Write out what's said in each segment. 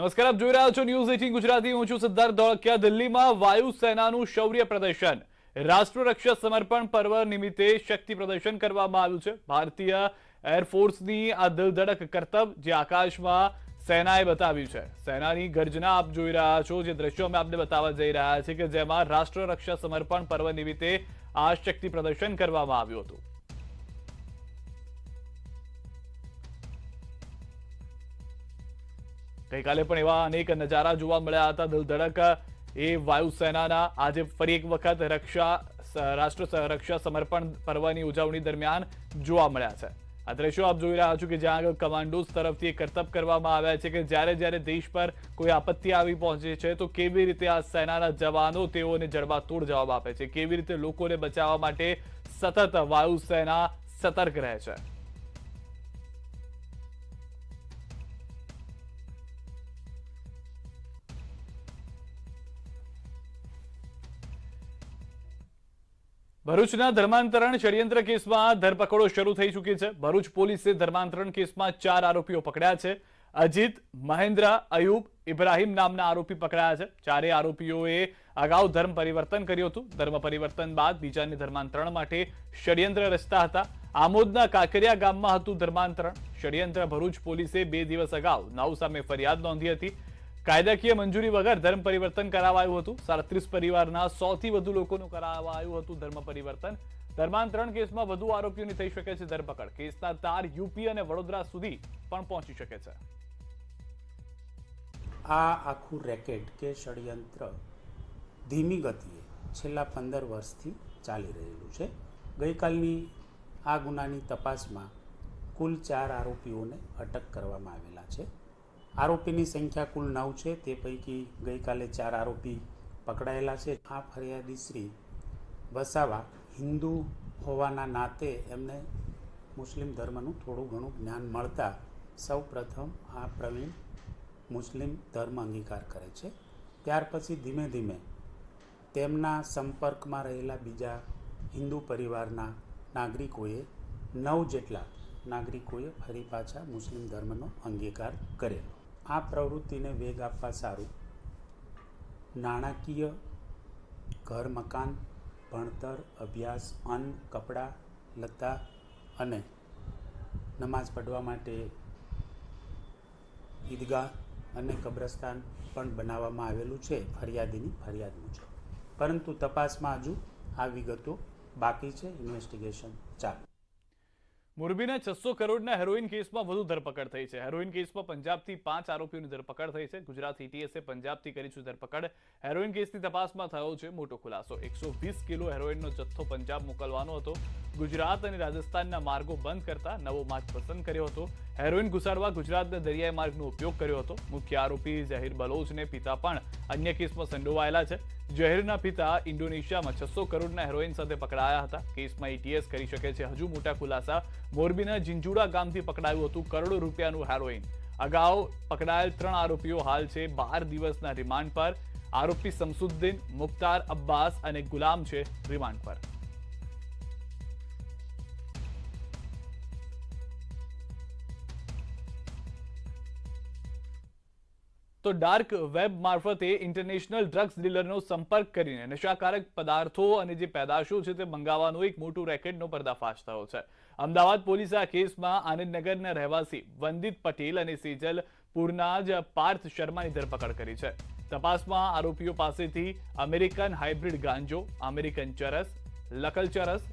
નમસ્કાર, આપ જોઈ રહ્યા છો ન્યૂઝ 18 ગુજરાતી. હું છું સિદ્ધાર્થ ધોળકિયા. દિલ્હીમાં વાયુસેનાનું શૌર્ય પ્રદર્શન, રાષ્ટ્રરક્ષા સમર્પણ પર્વ નિમિત્તે શક્તિ પ્રદર્શન કરવામાં આવ્યું છે. ભારતીય એરફોર્સની આ દિલધડક કરતબ જે આકાશમાં સેનાએ બતાવ્યું છે. સેનાની ગર્જના આપ જોઈ રહ્યા છો. જે દ્રશ્યો અમે આપને બતાવવા જઈ રહ્યા છીએ કે જેમાં રાષ્ટ્રરક્ષા સમર્પણ પર્વ નિમિત્તે આ શક્તિ પ્રદર્શન કરવામાં આવ્યું હતું. ગઈકાલે પણ એવા અનેક નજારા જોવા મળ્યા હતા. દિલધડક એ વાયુસેનાના આજે ફરી એક વખત રાષ્ટ્ર રક્ષા સમર્પણ પર્વની ઉજવણી દરમિયાન જોવા મળ્યા છે. આ દ્રશ્યો આપ જોઈ રહ્યા છો કે જ્યાં આગળ કમાન્ડોઝ તરફથી કરતબ કરવામાં આવ્યા છે કે જ્યારે દેશ પર કોઈ આપત્તિ આવી પહોંચે છે તો કેવી રીતે આ સેનાના જવાનો તેઓને જડબાતોડ જવાબ આપે છે, કેવી રીતે લોકોને બચાવવા માટે સતત વાયુસેના સતર્ક રહે છે. ભરૂચના ધર્માંતરણ ષડયંત્ર કેસમાં ધરપકડો શરૂ થઈ ચૂકી છે. ભરૂચ પોલીસે ધર્માંતરણ કેસમાં 4 આરોપીઓ પકડ્યા છે. અજીત, મહેન્દ્ર, અયુબ, ઇબ્રાહિમ નામના આરોપી પકડાયા છે. ચારેય આરોપીઓએ અગાઉ ધર્મ પરિવર્તન કર્યું હતું. ધર્મ પરિવર્તન બાદ બીજાને ધર્માંતરણ માટે ષડયંત્ર રચતા હતા. આમોદના કાંકરિયા ગામમાં હતું ધર્માંતરણ ષડયંત્ર. ભરૂચ પોલીસે 2 દિવસ અગાઉ 9 સામે ફરિયાદ નોંધી હતી. કાયદાકીય મંજૂરી વગર ધર્મ પરિવર્તન કરાવાયું હતું. 37 પરિવારના 100 થી વધુ લોકોનું કરાવાયું હતું ધર્મ પરિવર્તન. ધર્માંતરણ કેસમાં વધુ આરોપીઓની થઈ શકે છે ધરપકડ. કેસના તાર યુપી અને વડોદરા સુધી પણ પહોંચી શકે છે. આ આખું રેકેટ કે ષડયંત્ર ધીમી ગતિએ છેલ્લા 15 વર્ષથી ચાલી રહેલું છે. ગઈકાલની આ ગુનાની તપાસમાં કુલ 4 આરોપીઓને અટક કરવામાં આવેલા છે. આરોપીની સંખ્યા કુલ 9 છે. તે પૈકી ગઈકાલે 4 આરોપી પકડાયેલા છે. આ ફરિયાદી શ્રી વસાવા હિન્દુ હોવાના નાતે એમને મુસ્લિમ ધર્મનું થોડું ઘણું જ્ઞાન મળતા સૌ પ્રથમ આ પ્રવીણ મુસ્લિમ ધર્મ અંગીકાર કરે છે. ત્યાર પછી ધીમે ધીમે તેમના સંપર્કમાં રહેલા બીજા હિન્દુ પરિવારના નાગરિકોએ 9 જેટલા નાગરિકોએ ફરી પાછા મુસ્લિમ ધર્મનો અંગીકાર કરેલો. આ પ્રવૃત્તિને વેગ આપવા સારું નાણાકીય, ઘર મકાન, ભણતર, અભ્યાસ, અન્ન, કપડાં, લત્તા અને નમાઝ પઢવા માટે ઈદગાહ અને કબ્રસ્તાન પણ બનાવવામાં આવેલું છે ફરિયાદીની ફરિયાદ મુજબ. પરંતુ તપાસમાં હજુ આ વિગતો બાકી છે. ઇન્વેસ્ટિગેશન ચાલુ. મોરબીના 600 કરોડના હેરોઇન કેસમાં વધુ ધરપકડ થઈ છે. હેરોઇન કેસમાં પંજાબથી 5 આરોપીઓની ધરપકડ થઈ છે. ગુજરાત એટીએસે પંજાબથી કરી છે ધરપકડ. હેરોઇન કેસની તપાસમાં થયો છે મોટો ખુલાસો. 120 કિલો હેરોઇનનો જથ્થો પંજાબ મોકલવાનો હતો. ગુજરાત અને રાજસ્થાનના માર્ગો બંધ કરતા નવો માર્ગ પસંદ કર્યો હતો. હેરોઇન ઘુસાડવા ગુજરાતના દરિયાઈ માર્ગનો ઉપયોગ કર્યો હતો. મુખ્ય આરોપી ઝહીર બલોચને પિતા પણ અન્ય કેસમાં સંડોવાયેલા છે. ઝહીરના પિતા ઇન્ડોનેશિયામાં 600 કરોડના હેરોઇન સાથે પકડાયા હતા. કેસમાં એટીએસ કરી શકે છે હજુ મોટા ખુલાસા. મોરબીના જીંજુડા ગામથી પકડાયું હતું કરોડો રૂપિયાનું હેરોઇન. અગાઉ પકડાયેલ 3 આરોપીઓ હાલ છે 12 દિવસના રિમાન્ડ પર. આરોપી શમસુદ્દીન, મુખ્તાર અબ્બાસ અને ગુલામ છે રિમાન્ડ પર. તો ડાર્ક વેબ મારફતે ઇન્ટરનેશનલ ડ્રગ્સ ડીલરનો સંપર્ક કરીને નશાકારક પદાર્થો અને જે પેદાશો છે તે મંગાવવાનો એક મોટું રેકેટનો પર્દાફાશ થયો છે. અમદાવાદ પોલીસે આ કેસમાં આનંદનગરના રહેવાસી વંદિત પટેલ અને સેજલપુરના જ પાર્થ શર્માની ધરપકડ કરી છે. તપાસમાં આરોપીઓ પાસેથી અમેરિકન હાઇબ્રિડ ગાંજો, અમેરિકન ચરસ, લકલ ચરસ,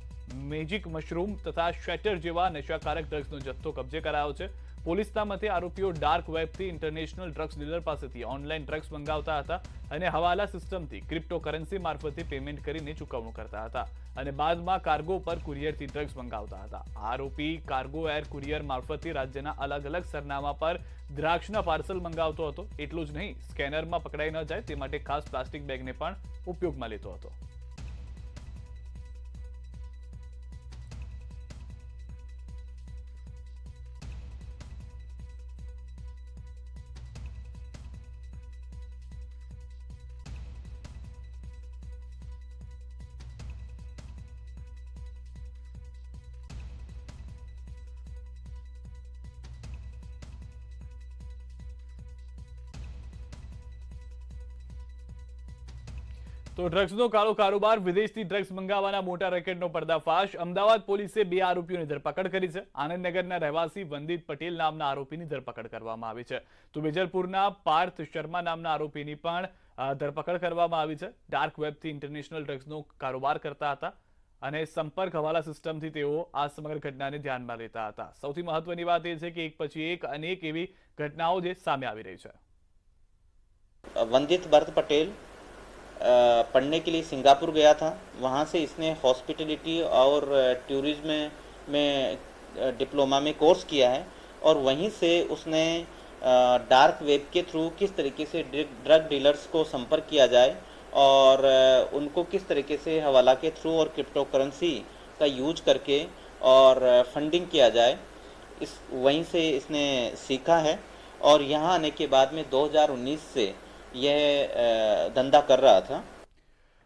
મેજિક મશરૂમ તથા શેટર જેવા નશાકારક ડ્રગ્સનો જથ્થો કબજે કરાયો છે. પોલીસના મતે આરોપીઓ ડાર્ક વેબથી ઇન્ટરનેશનલ ડ્રગ્સ ડીલર પાસેથી ઓનલાઈન ડ્રગ્સ મંગાવતા હતા અને હવાલા સિસ્ટમથી ક્રિપ્ટોકરન્સી મારફતે પેમેન્ટ કરીને ચૂકવણું કરતા હતા અને બાદમાં કાર્ગો પર કુરિયરથી ડ્રગ્સ મંગાવતા હતા. આરોપી કાર્ગો એર કુરિયર મારફતે રાજ્યના અલગ અલગ સરનામા પર દ્રાક્ષના પાર્સલ મંગાવતો હતો. એટલું જ નહીં, સ્કેનરમાં પકડાઈ ન જાય તે માટે ખાસ પ્લાસ્ટિક બેગને પણ ઉપયોગમાં લેતો હતો. તો ડ્રગ્સનો કાળો કારોબાર, વિદેશથી ડ્રગ્સ મંગાવવાના મોટા રેકેટનો પર્દાફાશ. અમદાવાદ પોલીસે 2 આરોપીઓની ધરપકડ કરી છે. આનંદનગરના રહેવાસી વંદિત પટેલ નામના આરોપીની ધરપકડ કરવામાં આવી છે. તો વેજલપુરના પાર્થ શર્મા નામના આરોપીની પણ ધરપકડ કરવામાં આવી છે. ડાર્ક વેબથી ઇન્ટરનેશનલ ડ્રગ્સનો કારોબાર કરતા હતા અને સંપર્ક હવાલા સિસ્ટમથી તેઓ આ સમગ્ર ઘટનાને ધ્યાનમાં લેતા હતા. સૌથી મહત્વની વાત એ છે કે એક પછી એક અનેક એવી ઘટનાઓ જે સામે આવી રહી છે. वंदित भरत पटेल पढ़ने के लिए सिंगापुर गया था. वहाँ से इसने हॉस्पिटलिटी और टूरिज्म में डिप्लोमा में कोर्स किया है और वहीं से उसने डार्क वेब के थ्रू किस तरीके से ड्रग डीलर्स को संपर्क किया जाए और उनको किस तरीके से हवाला के थ्रू और क्रिप्टो करेंसी का यूज करके और फंडिंग किया जाए, इस वहीं से इसने सीखा है. और यहाँ आने के बाद में 2019 से यह धंधा कर रहा था.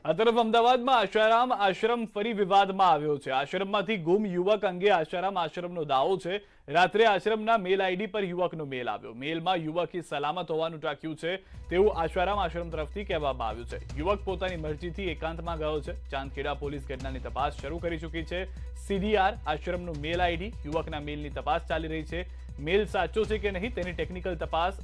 આ તરફ અમદાવાદમાં આશારામ આશ્રમ ફરી વિવાદમાં આવ્યો છે. આશ્રમમાંથી ગુમ યુવક અંગે આશારામ આશ્રમનો દાવો છે. રાત્રે આશ્રમના મેલ આઈડી પર યુવકનો મેલ આવ્યો. મેલમાં યુવકે સલામત હોવાનું ટાંક્યું છે તેવું આશારામ આશ્રમ તરફથી કહેવામાં આવ્યું છે. યુવક પોતાની મરજીથી એકાંતમાં ગયો છે. ચાંદખેડા પોલીસ ઘટનાની તપાસ શરૂ કરી ચૂકી છે. સીડીઆર આશ્રમનું મેલ આઈડી, યુવકના મેલની તપાસ ચાલી રહી છે. મેલ સાચો છે કે નહીં તેની ટેકનિકલ તપાસ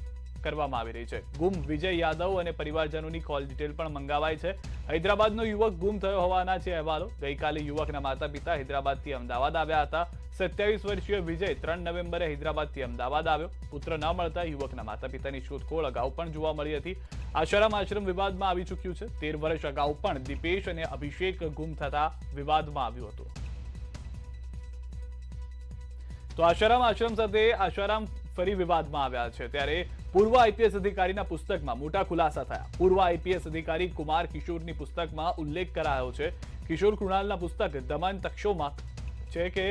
કરવામાં આવી રહી છે. ગુમ વિજય યાદવ અને પરિવારજનોની કોલ ડિટેલ પણ મંગાવાઈ છે. હૈદરાબાદનો યુવક ગુમ થયો હોવાના છે અહેવાલો. ગઈકાલે યુવકના માતા પિતા હૈદરાબાદથી અમદાવાદ આવ્યા હતા. 27 વર્ષીય વિજય 3 નવેમ્બરે હૈદરાબાદથી અમદાવાદ આવ્યો. પુત્ર ન મળતા યુવકના માતા પિતાની શોધખોળ અગાઉ પણ જોવા મળી હતી. આશારામ આશ્રમ વિવાદમાં આવી ચૂક્યું છે. 13 વર્ષ અગાઉ પણ દીપેશ અને અભિષેક ગુમ થતા વિવાદમાં આવ્યું હતું. તો આશારામ આશ્રમ સાથે આશારામ ફરી વિવાદમાં આવ્યા છે. ત્યારે પૂર્વ આઈપીએસ અધિકારીના પુસ્તકમાં મોટા ખુલાસા થયા. પૂર્વ આઈપીએસ અધિકારી કુમાર કિશોરની પુસ્તકમાં ઉલ્લેખ કરાયો છે. કિશોર કૃણાલના પુસ્તક દમન તક્ષોમાં છે કે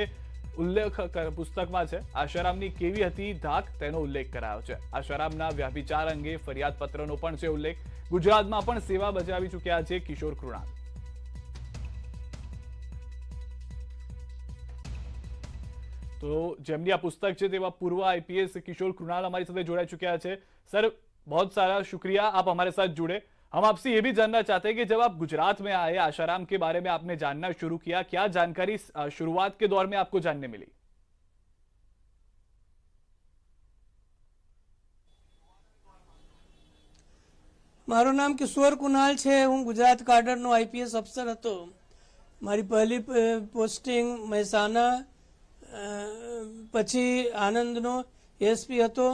ઉલ્લેખ પુસ્તકમાં છે આશારામની કેવી હતી ધાક તેનો ઉલ્લેખ કરાયો છે. આશારામના વ્યભિચાર અંગે ફરિયાદ પત્રનો પણ છે ઉલ્લેખ. ગુજરાતમાં પણ સેવા બજાવી ચૂક્યા છે કિશોર કૃણાલ. तो જેમની આ પુસ્તક છે તેવા પૂર્વ आईपीएस किशोर कृणाल हमारी साथ जोड़ा चुके हैं. सर बहुत सारा शुक्रिया, आप हमारे साथ जुड़े. हम आपसे ये भी जानना चाहते हैं कि जब आप गुजरात में आए, आशाराम के बारे में आपने जानना शुरू किया, क्या जानकारी शुरुआत के दौर में आपको जानने मिली? મારું નામ કિશોર કુનાલ છે. હું ગુજરાત કાડરનો આઈપીએસ અફસર હતો. મારી પહેલી પોસ્ટિંગ મહેસાણા, પછી આનંદનો એસપી હતો.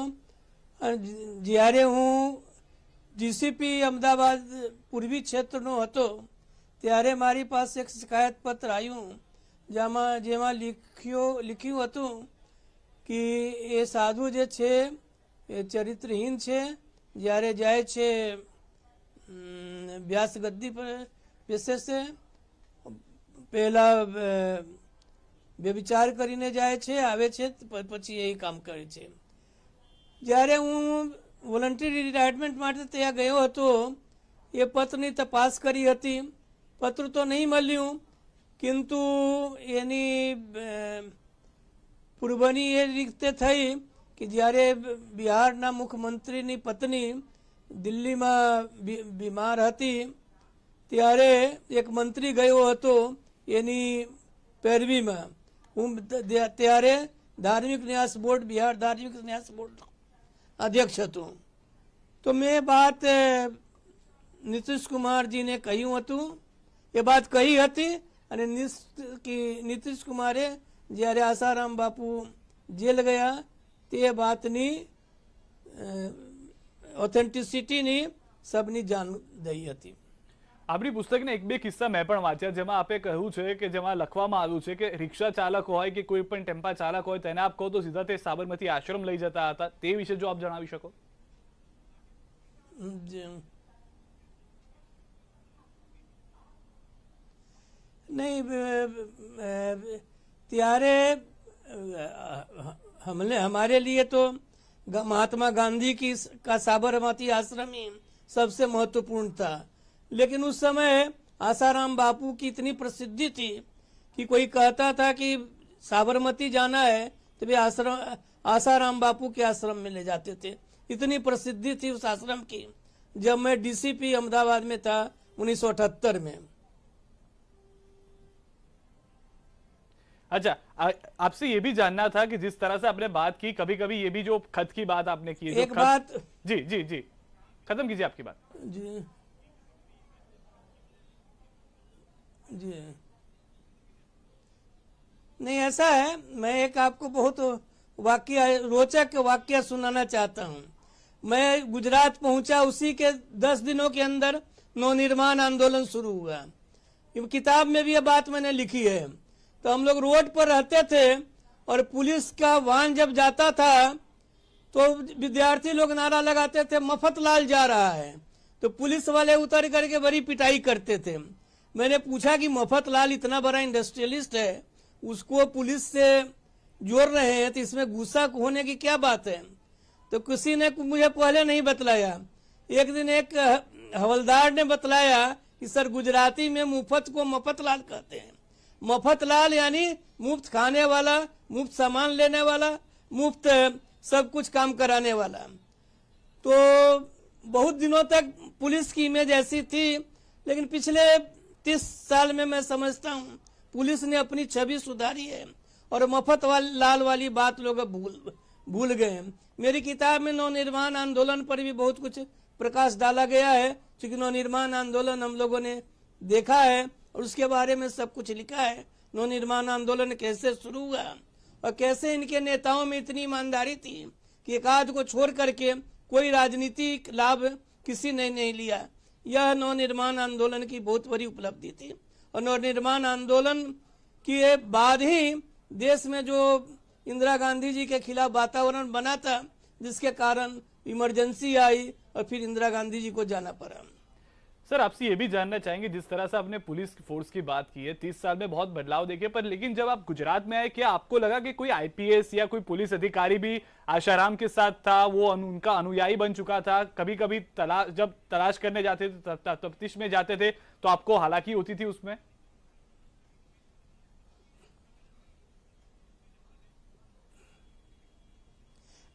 જ્યારે હું ડીસીપી અમદાવાદ પૂર્વી ક્ષેત્રનો હતો ત્યારે મારી પાસે એક શિકાયત પત્ર આવ્યું જેમાં લખ્યું હતું કે એ સાધુ જે છે એ ચરિત્રહીન છે. જ્યારે જાય છે વ્યાસ ગદ્દી પર બેસે છે, પહેલા વ્યભિચાર કરીને જાય છે, આવે છે, પછી એ કામ કરે છે. જ્યારે હું વોલન્ટરી રિટાયરમેન્ટ માટે ત્યાં ગયો હતો એ પત્રની તપાસ કરી હતી. પત્ર તો નહીં મળ્યું, કિંતુ એની પૂર્વની એ રીતે થઈ કે જ્યારે બિહારના મુખ્યમંત્રીની પત્ની દિલ્હીમાં બીમાર હતી ત્યારે એક મંત્રી ગયો હતો એની પેરવીમાં. હું ત્યારે ધાર્મિક ન્યાસ બોર્ડ, બિહાર ધાર્મિક ન્યાસ બોર્ડ અધ્યક્ષ હતો. તો મેં બાત નીતિશ કુમારજીને કહ્યું હતું, એ બાત કહી હતી. અને નીતિશ કુમારે જ્યારે આસારામ બાપુ જેલ ગયા તે બાતની ઓથેન્ટિસિટીની સબની જાણ દઈ હતી. આપણી પુસ્તકના એક બે કિસ્સા મેં પણ વાંચ્યા જેમાં આપે કહ્યું છે કે જેમાં લખવામાં આવ્યું છે કે રિક્ષા ચાલક હોય કે કોઈ પણ ટેમ્પા ચાલક હોય તેને આપ કહો તો સીધા તે સાબરમતી આશ્રમ લઈ જતા હતા. તે વિશે જો આપ જણાવી શકો. नहीं, ત્યારે हमारे लिए तो महात्मा गांधी का साबरमती आश्रम ही सबसे महत्वपूर्ण था. लेकिन उस समय आसाराम बापू की इतनी प्रसिद्धि थी कि कोई कहता था कि साबरमती जाना है तो वे आसाराम बापू के आश्रम में ले जाते थे. इतनी प्रसिद्धि थी उस आश्रम की. जब मैं डीसीपी अहमदाबाद में था 1978 में। अच्छा, आपसे ये भी जानना था कि जिस तरह से आपने बात की, कभी कभी ये भी जो खत की बात आपने की, एक बात, जी जी जी, खत्म कीजिए आपकी बात। जी जी, नहीं ऐसा है, मैं एक आपको बहुत वाक्य, रोचक वाक्य सुनाना चाहता हूँ। मैं गुजरात पहुंचा, उसी के 10 दिनों के अंदर नवनिर्माण आंदोलन शुरू हुआ। ये किताब में भी ये बात मैंने लिखी है। तो हम लोग रोड पर रहते थे और पुलिस का वाहन जब जाता था तो विद्यार्थी लोग नारा लगाते थे, मफतलाल जा रहा है। तो पुलिस वाले उतर करके बड़ी पिटाई करते थे। मैंने पूछा कि मफतलाल इतना बड़ा इंडस्ट्रियलिस्ट है, उसको पुलिस से जोड़ रहे हैं, तो इसमें गुस्सा होने की क्या बात है? तो किसी ने मुझे पहले नहीं बतलाया। एक दिन एक हवलदार ने बतलाया कि सर गुजराती में मुफ्त को मफतलाल कहते हैं। मफतलाल यानी मुफ्त खाने वाला, मुफ्त सामान लेने वाला, मुफ्त सब कुछ काम कराने वाला। तो बहुत दिनों तक पुलिस की इमेज ऐसी थी, लेकिन पिछले 30 साल में मैं समझता हूँ पुलिस ने अपनी छवि सुधारी है और लाल वाली बात लोग भूल गए। मेरी किताब में नवनिर्माण आंदोलन पर भी बहुत कुछ प्रकाश डाला गया है, क्योंकि नवनिर्माण आंदोलन हम लोगों ने देखा है और उसके बारे में सब कुछ लिखा है। नवनिर्माण आंदोलन कैसे शुरू हुआ और कैसे इनके नेताओं में इतनी ईमानदारी थी कि एक आध को छोड़ करके कोई राजनीतिक लाभ किसी ने नहीं लिया। यह नवनिर्माण आंदोलन की बहुत बड़ी उपलब्धि थी। और नवनिर्माण आंदोलन के बाद ही देश में जो इंदिरा गांधी जी के खिलाफ वातावरण बना था, जिसके कारण इमरजेंसी आई और फिर इंदिरा गांधी जी को जाना पड़ा। सर, आपसे ये भी जानना चाहेंगे, जिस तरह से आपने पुलिस फोर्स की बात की है, 30 साल में बहुत बदलाव देखे, पर लेकिन जब आप गुजरात में आए, क्या आपको लगा कि कोई आईपीएस या कोई पुलिस अधिकारी भी आशाराम के साथ था, वो उनका अनुयायी बन चुका था? कभी कभी जब तलाश करने जाते थे, तफ्तीश में जाते थे, तो आपको हालाकी होती थी उसमें?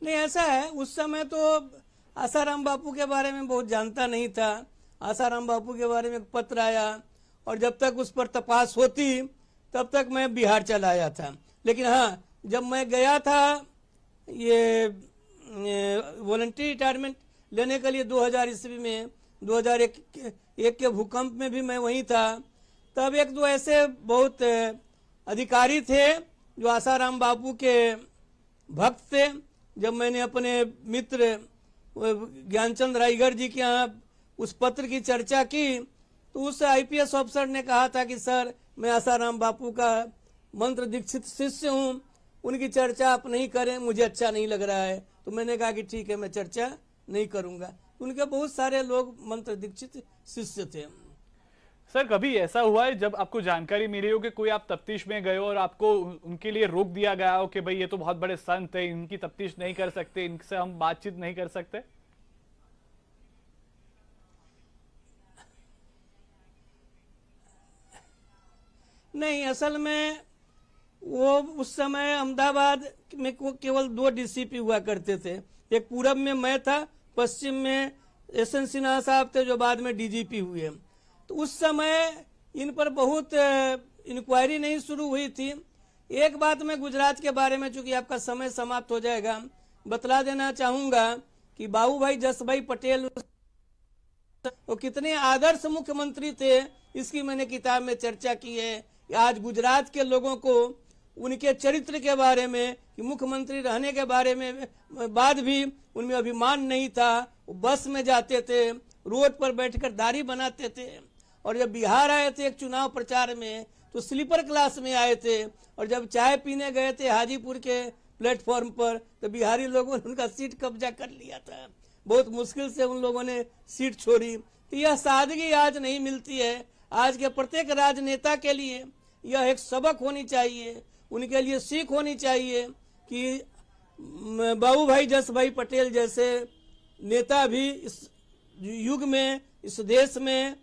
नहीं, ऐसा है, उस समय तो आसाराम बापू के बारे में बहुत जानता नहीं था। आसाराम बापू के बारे में एक पत्र आया और जब तक उस पर तपास होती तब तक मैं बिहार चला आया था। लेकिन हाँ, जब मैं गया था ये वॉलंटरी रिटायरमेंट लेने के लिए 2000 ईस्वी में, 2001 के भूकंप में भी मैं वहीं था। तब एक दो ऐसे बहुत अधिकारी थे जो आसाराम बापू के भक्त थे। जब मैंने अपने मित्र ज्ञानचंद रायगढ़ जी के यहाँ उस पत्र की चर्चा की, तो उस आईपीएस ऑफिसर ने कहा था कि सर, मैं आसाराम बापू का मंत्र दीक्षित शिष्य हूँ, उनकी चर्चा आप नहीं करें, मुझे अच्छा नहीं लग रहा है। तो मैंने कहा कि ठीक है, मैं चर्चा नहीं करूँगा। उनके बहुत सारे लोग मंत्र दीक्षित शिष्य थे। सर, कभी ऐसा हुआ है जब आपको जानकारी मिली हो कि कोई आप तफ्तीश में गए हो और आपको उनके लिए रोक दिया गया हो कि भाई ये तो बहुत बड़े संत है, इनकी तफ्तीश नहीं कर सकते, इनसे हम बातचीत नहीं कर सकते? नहीं, असल में वो उस समय अहमदाबाद में केवल 2 डीसीपी हुआ करते थे। एक पूरब में मैं था, पश्चिम में एसएन सिन्हा साहब थे जो बाद में डीजीपी हुए। तो उस समय इन पर बहुत इंक्वायरी नहीं शुरू हुई थी। एक बात मैं गुजरात के बारे में, चूंकि आपका समय समाप्त हो जाएगा, बतला देना चाहूँगा कि बाबू भाई जसभाई पटेल वो कितने आदर्श मुख्यमंत्री थे, इसकी मैंने किताब में चर्चा की है। आज गुजरात के लोगों को उनके चरित्र के बारे में, कि मुख्यमंत्री रहने के बारे में बाद भी उनमें अभिमान नहीं था। वो बस में जाते थे, रोड पर बैठकर दाढ़ी बनाते थे, और जब बिहार आए थे एक चुनाव प्रचार में तो स्लीपर क्लास में आए थे, और जब चाय पीने गए थे हाजीपुर के प्लेटफॉर्म पर तो बिहारी लोगों ने उनका सीट कब्जा कर लिया था। बहुत मुश्किल से उन लोगों ने सीट छोड़ी। तो यह सादगी आज नहीं मिलती है। आज के प्रत्येक राजनेता के लिए यह एक सबक होनी चाहिए, उनके लिए सीख होनी चाहिए कि बाबू भाई जसभाई पटेल जैसे नेता भी इस युग में, इस देश में,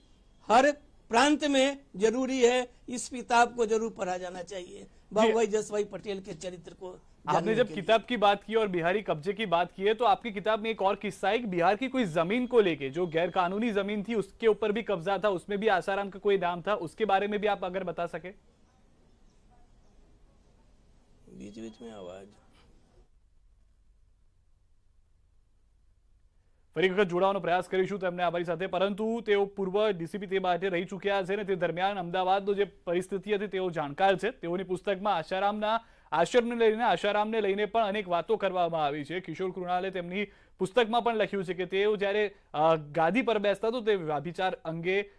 हर प्रांत में जरूरी है। इस किताब को जरूर पढ़ा जाना चाहिए, बाबू भाई जसभाई पटेल के चरित्र को आपने जब किताब की बात की और बिहारी कब्जे की बात की है, तो आपकी किताब में एक और किस्सा है कि बिहार की कोई जमीन को लेके, जो गैर कानूनी जमीन थी उसके ऊपर भी कब्जा था, उसमें भी आसाराम का कोई नाम था, उसके बारे में भी आप अगर बता सके। बीच बीच में आवाज ફરી વખત જોડાવાનો પ્રયાસ કરીશું તેમને અમારી સાથે, પરંતુ તેઓ પૂર્વ ડીસીપી તે માટે રહી ચૂક્યા છે ને તે દરમિયાન અમદાવાદનો જે પરિસ્થિતિ હતી તેઓ જાણકાર છે। તેઓની પુસ્તકમાં આશારામને લઈને પણ અનેક વાતો કરવામાં આવી છે। કિશોર કૃણાલે તેમની પુસ્તકમાં પણ લખ્યું છે કે તેઓ જ્યારે ગાદી પર બેસતા તો તે વ્યભિચાર અંગે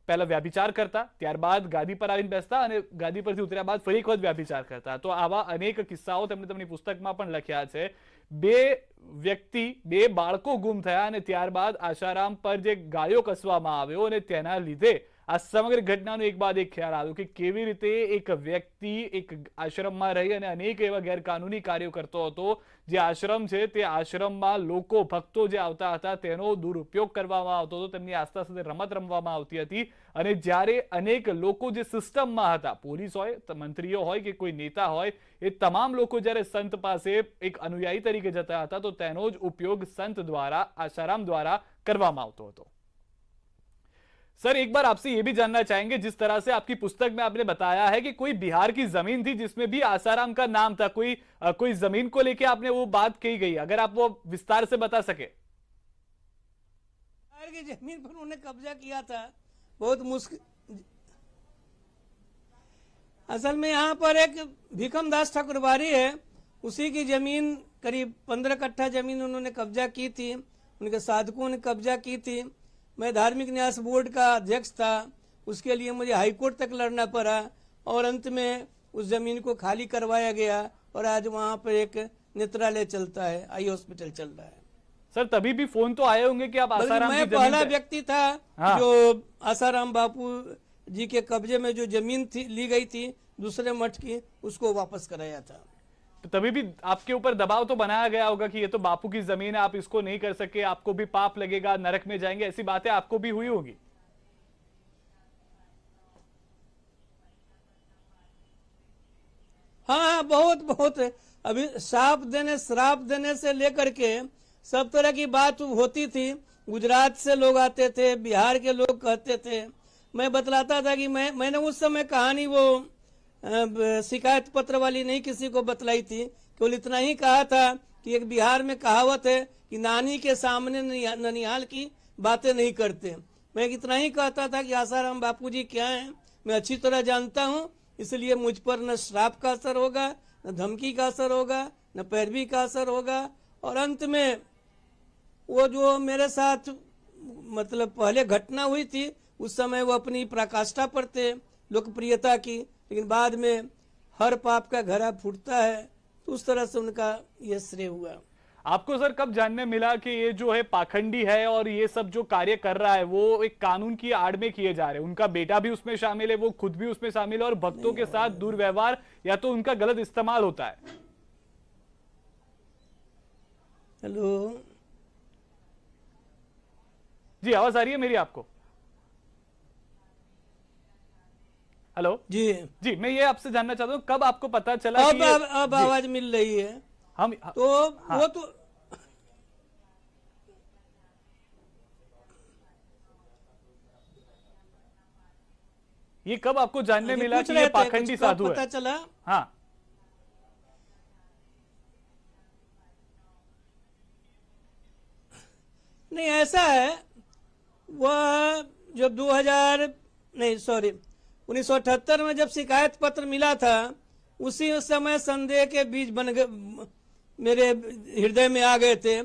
પહેલા વ્યભિચાર કરતા, ત્યારબાદ ગાદી પર આવીને બેસતા અને ગાદી પરથી ઉતર્યા બાદ ફરી એક વખત વ્યભિચાર કરતા। તો આવા અનેક કિસ્સાઓ તેમણે તેમની પુસ્તકમાં પણ લખ્યા છે। બે બાળકો ગુમ થયા અને ત્યારબાદ આશારામ પર જે ગાળિયો કસવામાં આવ્યો અને તેના લીધે આ સમગ્ર ઘટનાનો એક બાદ એક ખ્યાલ આવ્યો કે કેવી રીતે એક વ્યક્તિ એક આશ્રમમાં રહી અને અનેક એવા ગેરકાનૂની કાર્યો કરતો હતો। જે આશ્રમ છે તે આશ્રમમાં લોકો ભક્તો જે આવતા હતા તેનો દુરુપયોગ કરવામાં આવતો હતો, તેમની આસ્થા સાથે રમત રમવામાં આવતી હતી। અને જ્યારે અનેક લોકો જે સિસ્ટમમાં હતા, પોલીસ હોય, મંત્રીઓ હોય કે કોઈ નેતા હોય, એ તમામ લોકો જ્યારે સંત પાસે એક અનુયાયી તરીકે જતા હતા તો તેનો જ ઉપયોગ સંત દ્વારા, આશારામ દ્વારા કરવામાં આવતો હતો। सर, एक बार आपसे ये भी जानना चाहेंगे, जिस तरह से आपकी पुस्तक में आपने बताया है कि कोई बिहार की जमीन थी जिसमें भी आसाराम का नाम था, कोई जमीन को लेके आपने वो बात कही गई, अगर आप वो विस्तार से बता सके। बिहार की जमीन पर उन्होंने कब्जा किया था, बहुत मुश्किल। असल में यहाँ पर एक भीखम दास ठाकुरबारी है, उसी की जमीन करीब 15 कट्ठा जमीन उन्होंने कब्जा की थी, उनके साधकों ने कब्जा की थी। मैं धार्मिक न्यास बोर्ड का अध्यक्ष था, उसके लिए मुझे हाईकोर्ट तक लड़ना पड़ा और अंत में उस जमीन को खाली करवाया गया और आज वहाँ पर एक नेत्रालय चलता है, आई हॉस्पिटल चल रहा है। सर, तभी भी फोन तो आए होंगे कि आप आसाराम मैं की जमीन पहला पे- व्यक्ति था जो आसाराम बापू जी के कब्जे में जो जमीन थी ली गई थी दूसरे मठ की, उसको वापस कराया था। तो तभी भी आपके ऊपर दबाव तो बनाया गया होगा कि ये तो बापू की जमीन है, आप इसको नहीं कर सके, आपको भी पाप लगेगा, नरक में जाएंगे, ऐसी बातें आपको भी हुई होगी। हाँ, बहुत बहुत अभी श्राप देने से लेकर के सब तरह की बात होती थी। गुजरात से लोग आते थे, बिहार के लोग कहते थे, मैं बतलाता था कि मैंने उस समय कहानी वो शिकायत पत्र वाली नहीं किसी को बतलाई थी, केवल इतना ही कहा था कि एक बिहार में कहावत है कि नानी के सामने ननिहाल की बातें नहीं करते। मैं इतना ही कहता था कि आसाराम बापूजी क्या हैं मैं अच्छी तरह जानता हूँ, इसलिए मुझ पर न श्राप का असर होगा, न धमकी का असर होगा, न पैरवी का असर होगा। और अंत में वो जो मेरे साथ मतलब पहले घटना हुई थी उस समय वो अपनी पराकाष्ठा पर थे लोकप्रियता की, लेकिन बाद में हर पाप का घड़ा फूटता है, तो उस तरह से उनका ये श्रेय हुआ। आपको सर कब जानने मिला कि ये जो है पाखंडी है और ये सब जो कार्य कर रहा है वो एक कानून की आड़ में किए जा रहे हैं, उनका बेटा भी उसमें शामिल है, वो खुद भी उसमें शामिल है और भक्तों के साथ दुर्व्यवहार या तो उनका गलत इस्तेमाल होता है? हेलो जी, आवाज आ रही है मेरी आपको? हेलो जी, जी, मैं ये आपसे जानना चाहता हूँ कब आपको पता चला कि अब आवाज मिल रही है। हम तो वो तो ये कब आपको जानने अभी मिला पूछ कि रहे ये थे, पाखंडी कुछ कब साधु पता है? चला? हाँ, नहीं ऐसा है, वह जब 1978 में जब शिकायत पत्र मिला था उसी समय संदेह के बीज बन गए, मेरे हृदय में आ गए थे।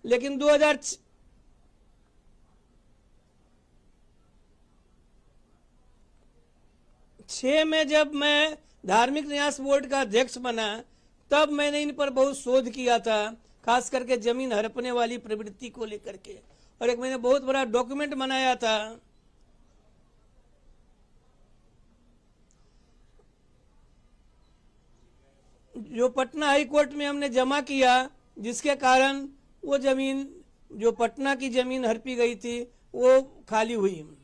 लेकिन 2006 में जब मैं धार्मिक न्यास बोर्ड का अध्यक्ष बना तब मैंने इन पर बहुत शोध किया था, खास करके जमीन हड़पने वाली प्रवृत्ति को लेकर के, और एक मैंने बहुत बड़ा डॉक्यूमेंट बनाया था। जो पटना हाई कोर्ट में हमने जमा किया, जिसके कारण वो जमीन जो पटना की जमीन हड़पी गई थी वो खाली हुई।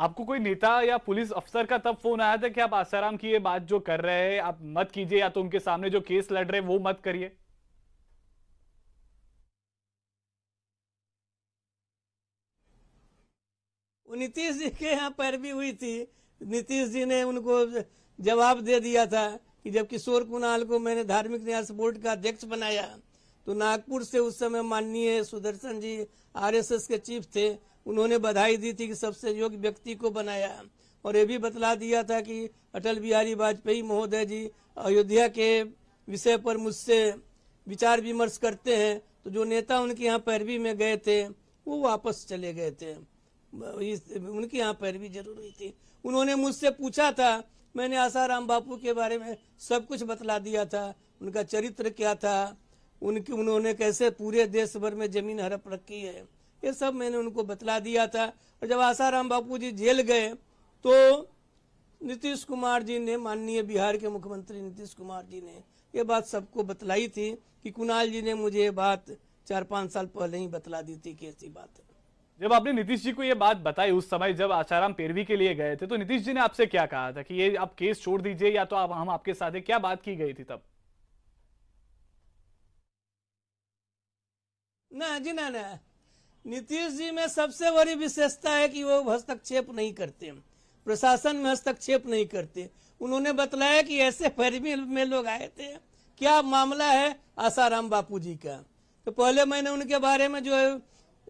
आपको कोई नेता या पुलिस अफसर का तब फोन आया था कि आप आसाराम की ये बात जो कर रहे हैं आप मत कीजिए, या तो उनके सामने जो केस लड़ रहे हैं वो मत करिए? नीतीश जी के यहाँ पैरवी हुई थी। नीतीश जी ने उनको जवाब दे दिया था कि जब किशोर कुणाल को मैंने धार्मिक न्यास बोर्ड का अध्यक्ष बनाया तो नागपुर से उस समय माननीय सुदर्शन जी आरएसएस के चीफ थे, उन्होंने बधाई दी थी कि सबसे योग्य व्यक्ति को बनाया, और ये भी बतला दिया था कि अटल बिहारी वाजपेयी महोदय जी अयोध्या के विषय पर मुझसे विचार विमर्श करते हैं, तो जो नेता उनके यहाँ पैरवी में गए थे वो वापस चले गए थे। उनके यहाँ पैरवी जरूर हुई थी। उन्होंने मुझसे पूछा था, मैंने आसाराम बापू के बारे में सब कुछ बतला दिया था, उनका चरित्र क्या था, उन्होंने कैसे पूरे देश भर में जमीन हड़प रखी है, ये सब मैंने उनको बतला दिया था। और जब आसाराम बापू जी जेल गए तो नीतीश कुमार जी ने, माननीय बिहार के मुख्यमंत्री नीतीश कुमार जी ने ये बात सबको बतलाई थी कि कुणाल जी ने मुझे ये बात 4-5 साल पहले ही बतला दी थी कि ऐसी बात है। जब आपने नीतीश जी को ये बात बताई उस समय जब आसाराम पैरवी के लिए गए थे, तो नीतीश जी ने आपसे क्या कहा था कि ये आप केस छोड़ दीजिए या तो आप हम आपके साथ हैं? क्या बात की गई थी तब? ना जी ना, नीतीश जी में सबसे बड़ी विशेषता है कि वो हस्तक्षेप नहीं करते, प्रशासन में हस्तक्षेप नहीं करते। उन्होंने बतलाया कि ऐसे पैरवी में लोग आए थे, क्या मामला है आसाराम बापू जी का। तो पहले मैंने उनके बारे में जो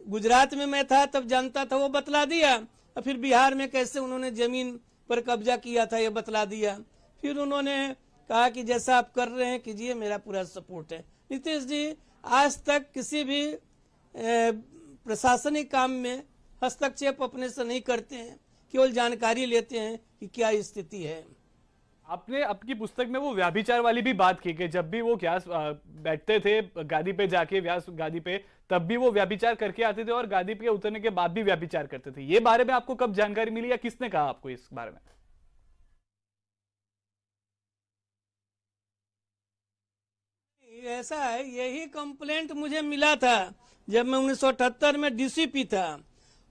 गुजरात में मैं था तब जानता था वो बतला दिया, और फिर बिहार में कैसे उन्होंने जमीन पर कब्जा किया था ये बतला दिया। फिर उन्होंने कहा कि जैसा आप कर रहे हैं कीजिए, मेरा पूरा सपोर्ट है। नीतीश जी आज तक किसी भी प्रशासनिक काम में हस्तक्षेप अपने से नहीं करते हैं, केवल जानकारी लेते हैं कि क्या स्थिति है। आपने अपनी पुस्तक में वो व्याभिचार वाली भी बात की कि जब भी वो व्यास बैठते थे गादी पे जाके, व्यास गादी पे, तब भी वो व्याभिचार करके आते थे और गादी पे उतरने के बाद भी व्याभिचार करते थे। ये बारे में आपको कब जानकारी मिली या किसने कहा आपको इस बारे में? ऐसा है, यही कंप्लेंट मुझे मिला था जब मैं 1978 में डीसीपी था,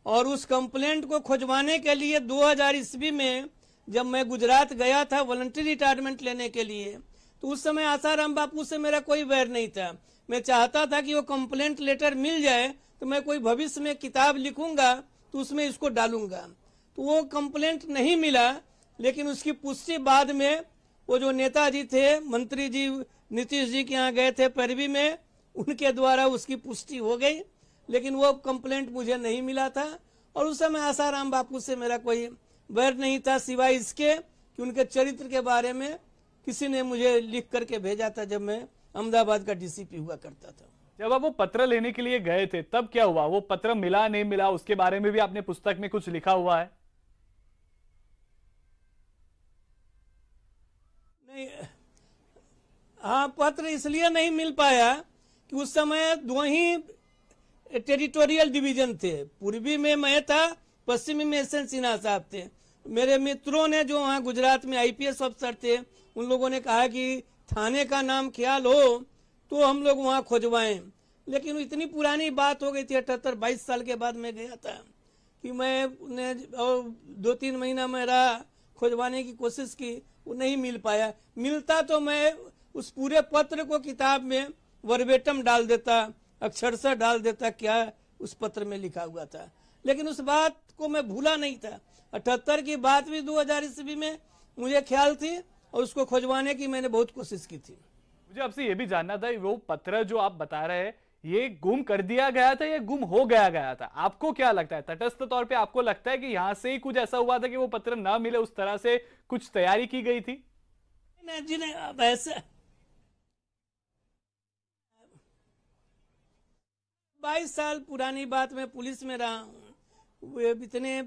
और उस कंप्लेंट को खुजवाने के लिए 2000 ईस्वी में जब मैं गुजरात गया था वॉलंटरी रिटायरमेंट लेने के लिए, तो उस समय आसाराम बापू से मेरा कोई वैर नहीं था। मैं चाहता था कि वो कंप्लेंट लेटर मिल जाए तो मैं कोई भविष्य में किताब लिखूंगा तो उसमें इसको डालूंगा। तो वो कंप्लेंट नहीं मिला, लेकिन उसकी पुष्टि बाद में वो जो नेताजी थे, मंत्री जी नीतीश जी के यहाँ गए थे पैरवी में, उनके द्वारा उसकी पुष्टि हो गई, लेकिन वो कंप्लेंट मुझे नहीं मिला था। और उस समय आसाराम बापू से मेरा कोई वैर नहीं था, सिवाय इसके कि उनके चरित्र के बारे में किसी ने मुझे लिख करके भेजा था जब मैं अहमदाबाद का डीसीपी हुआ करता था। जब आप वो पत्र लेने के लिए गए थे तब क्या हुआ? वो पत्र मिला नहीं मिला उसके बारे में भी आपने पुस्तक में कुछ लिखा हुआ है? नहीं, हाँ, पत्र इसलिए नहीं मिल पाया कि उस समय 2 ही टेरिटोरियल डिवीजन थे। पूर्वी में मैं था, पश्चिमी में एस एन सिन्हा साहब थे। मेरे मित्रों ने जो वहाँ गुजरात में आईपीएस अफसर थे, उन लोगों ने कहा कि थाने का नाम ख्याल हो तो हम लोग वहाँ खोजवाएं, लेकिन इतनी पुरानी बात हो गई थी, 78 22 साल के बाद मैं गया था कि मैं और 2-3 महीना में रहा, खोजवाने की कोशिश की, वो नहीं मिल पाया। मिलता तो मैं उस पूरे पत्र को किताब में वर्बेटम डाल देता, अक्षरशः डाल देता क्या उस पत्र में लिखा हुआ था, लेकिन उस बात को मैं भूला नहीं था। 78 की बात भी 2000 ईस्वी में मुझे ख्याल थी और उसको खोजवाने की मैंने बहुत कोशिश की थी। मुझे आपसे ये भी जानना था, वो पत्र जो आप बता रहे हैं ये गुम कर दिया गया था या गुम हो गया था? आपको क्या लगता है, तटस्थ तौर पे आपको लगता है कि यहां से ही कुछ ऐसा हुआ था कि वो पत्र ना मिले, उस तरह से कुछ तैयारी की गई थी? नहीं जी, नहीं, अब ऐसा 22 साल पुरानी बात में पुलिस में रहा हूँ, वो इतने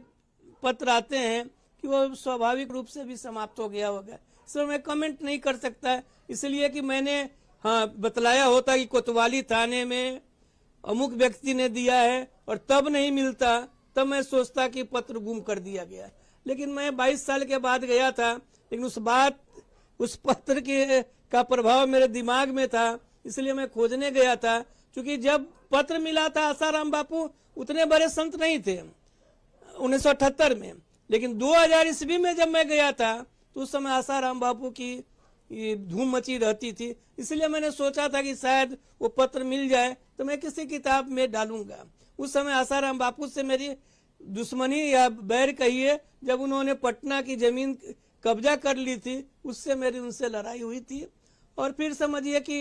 पत्र आते हैं कि वो स्वाभाविक रूप से भी समाप्त हो गया होगा। इसमें मैं कमेंट नहीं कर सकता, इसलिए कि मैंने बतलाया होता कि कोतवाली थाने में अमुक व्यक्ति ने दिया है और तब नहीं मिलता, तब मैं सोचता कि पत्र गुम कर दिया गया। लेकिन मैं 22 साल के बाद गया था, लेकिन उस पत्र का प्रभाव मेरे दिमाग में था, इसलिए मैं खोजने गया था। क्योंकि जब पत्र मिला था, आसाराम बापू उतने बड़े संत नहीं थे 1978 में, लेकिन 2000 ईस्वी में जब मैं गया था तो उस समय आसाराम बापू की ये धूम मची रहती थी, इसलिए मैंने सोचा था कि शायद वो पत्र मिल जाए तो मैं किसी किताब में डालूंगा। उस समय आसाराम बापू से मेरी दुश्मनी या बैर कहिए, जब उन्होंने पटना की जमीन कब्जा कर ली थी उससे मेरी उनसे लड़ाई हुई थी। और फिर समझिए कि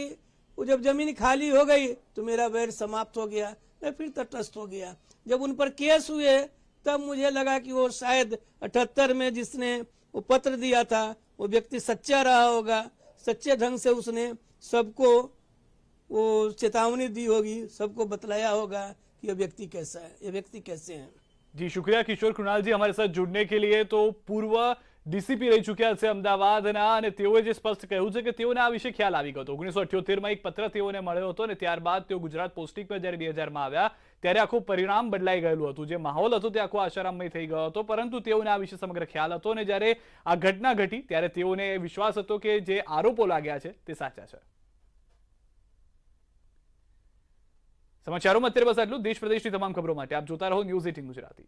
वो जब जमीन खाली हो गई तो मेरा बैर समाप्त हो गया, मैं फिर तटस्थ हो गया। जब उन पर केस हुए तब मुझे लगा कि वो शायद 78 में जिसने वो पत्र दिया था वो व्यक्ति सच्चा रहा होगा, सच्चे ढंग से उसने सबको वो चेतावनी दी होगी, सबको बतलाया होगा कि ये व्यक्ति कैसा है, ये व्यक्ति कैसे हैं। जी शुक्रिया किशोर कृणाल जी हमारे साथ जुड़ने के लिए। तो पूर्व ડીસીપી રહી ચૂક્યા છે અમદાવાદના અને તેઓએ જે સ્પષ્ટ કહ્યું છે કે તેઓને આ વિશે ખ્યાલ આવી ગયો હતો। 1978માં એક પત્ર તેઓને મળ્યો હતો અને ત્યારબાદ તેઓ ગુજરાત પોસ્ટિંગમાં જ્યારે 2000માં આવ્યા ત્યારે આખું પરિણામ બદલાઈ ગયેલું હતું। જે માહોલ હતો તે આખો આશારામમય થઈ ગયો હતો, પરંતુ તેઓને આ વિશે સમગ્ર ખ્યાલ હતો અને જ્યારે આ ઘટના ઘટી ત્યારે તેઓને વિશ્વાસ હતો કે જે આરોપો લાગ્યા છે તે સાચા છે। સમાચારોમાં અત્યારે બસ આટલું। દેશ પ્રદેશની તમામ ખબરો માટે આપ જોતા રહો ન્યૂઝ 18 ગુજરાતી।